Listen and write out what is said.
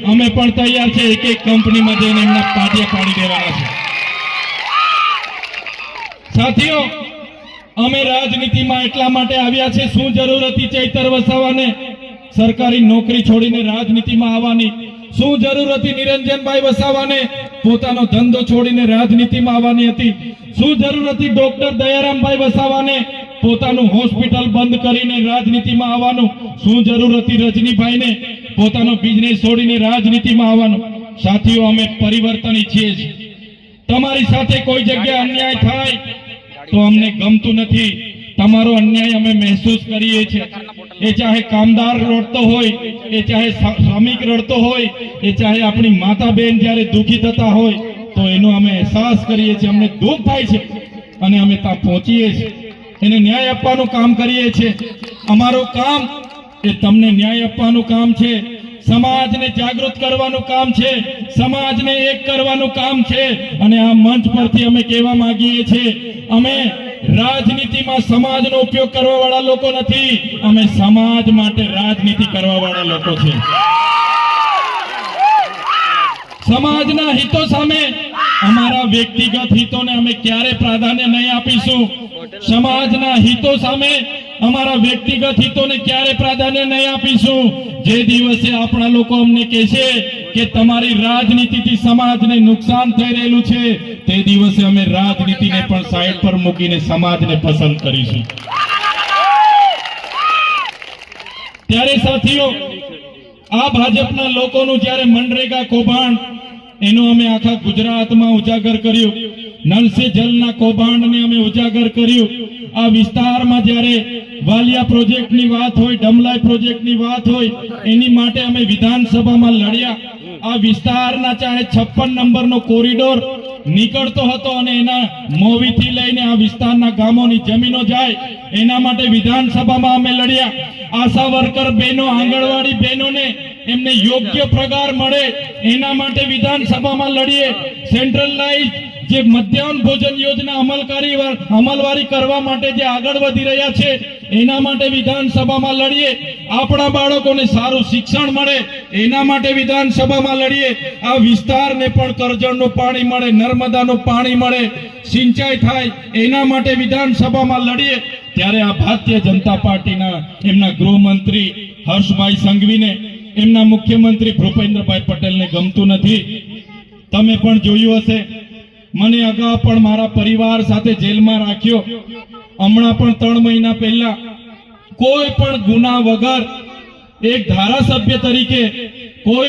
અમે પણ તૈયાર છે એક એક કંપનીમાં જઈને એમના પાટિયા પાડી દેવાના છે। સાથીઓ, અમે રાજનીતિમાં એટલા માટે આવ્યા છે, શું જરૂર હતી ચૈતર વસાવાને સરકારી નોકરી છોડીને રાજનીતિમાં આવવાની? શું જરૂર હતી નિરંજનભાઈ વસાવાને પોતાનો ધંધો છોડીને રાજનીતિમાં આવવાની હતી? શું જરૂર હતી ડોક્ટર દયારામભાઈ વસાવાને પોતાનું હોસ્પિટલ બંધ કરીને રાજનીતિમાં આવવાનું? શું જરૂર હતી રજનીભાઈને પોતાનો બિઝનેસ છોડીને રાજનીતિમાં આવવાનું? સાથીઓ, અમે પરિવર્તન ઈચ્છીએ છીએ। તમારી સાથે કોઈ જગ્યાએ અન્યાય થાય તો અમને ગમતું નથી। તમારો અન્યાય અમે મહેસૂસ કરીએ છીએ। એ ચાહે કામદાર રડતો હોય, એ ચાહે શ્રમિક રડતો હોય, એ ચાહે આપણી માતા બહેન જ્યારે દુઃખી થતા હોય તો એનો અમે અહેસાસ કરીએ છીએ। અમને દુઃખ થાય છે અને અમે ત્યાં પહોંચીએ છીએ, એને ન્યાય આપવાનું કામ કરીએ છીએ। અમારું કામ એ તમને ન્યાય આપવાનું કામ છે, સમાજને જાગૃત કરવાનું કામ છે, સમાજને એક કરવાનું કામ છે। અને આ મંચ પરથી અમે કહેવા માંગીએ છીએ, અમે રાજનીતિમાં સમાજનો ઉપયોગ કરવા વાળા લોકો નથી, અમે સમાજ માટે રાજનીતિ કરવા વાળા લોકો છે। સમાજના હિતો સામે અમારા વ્યક્તિગત હિતોને અમે ક્યારે પ્રાધાન્ય નહીં આપીશું। સમાજના હિતો સામે અમારા વ્યક્તિગત હિતોને ક્યારે પ્રાધાન્ય નહીં આપીશું। જે દિવસે આપણા લોકો અમને કહેશે કે તમારી રાજનીતિથી સમાજને નુકસાન થઈ રહેલું છે, તે દિવસે અમે રાજનીતિને પણ સાઈડ પર મૂકીને સમાજને પસંદ કરીશું। ત્યારે સાથીઓ, આ ભાજપના લોકોનું જ્યારે મનરેગા કૌભાંડ એનું અમે આખા ગુજરાતમાં ઉજાગર કર્યું, નલ સે જલના કૌભાંડને અમે ઉજાગર કર્યું। આ વિસ્તારમાં જ્યારે વાલિયા પ્રોજેક્ટની વાત હોય, ડમલાઈ પ્રોજેક્ટની વાત હોય, એની માટે અમે વિધાનસભામાં લડ્યા। આ વિસ્તારના ચાહે 56 નંબરનો કોરિડોર નીકળતો હતો અને એના મોવીથી લઈને આ વિસ્તારના ગામોની જમીનો જાય એના માટે વિધાનસભામાં અમે લડ્યા। આશા વર્કર બહેનો, આંગણવાડી બહેનોને એમને યોગ્ય પગાર મળે એના માટે વિધાનસભામાં લડીએ। સેન્ટ્રલાઇઝ જે મધ્યાહન ભોજન યોજના અમલવારી કરવા માટે જે આગળ વધી રહ્યા છે એના માટે વિધાનસભામાં લડીએ। આપણા બાળકોને સારું શિક્ષણ મળે એના માટે વિધાનસભામાં લડીએ। આ વિસ્તારને પણ કરજણનું પાણી મળે, નર્મદાનું પાણી મળે, સિંચાઈ થાય એના માટે વિધાનસભામાં લડીએ। ત્યારે આ ભારતીય જનતા પાર્ટીના એમના ગૃહમંત્રી હર્ષભાઈ સંઘવીને એમના મુખ્યમંત્રી ભૂપેન્દ્રભાઈ પટેલને ગમતું નથી। તમે પણ જોયું હશે, મને અગાઉ પણ મારા પરિવાર સાથે જેલમાં રાખ્યો। હમણાં પણ 3 મહિના પહેલા કોઈ પણ ગુના વગર એક ધારાસભ્ય તરીકે કોઈ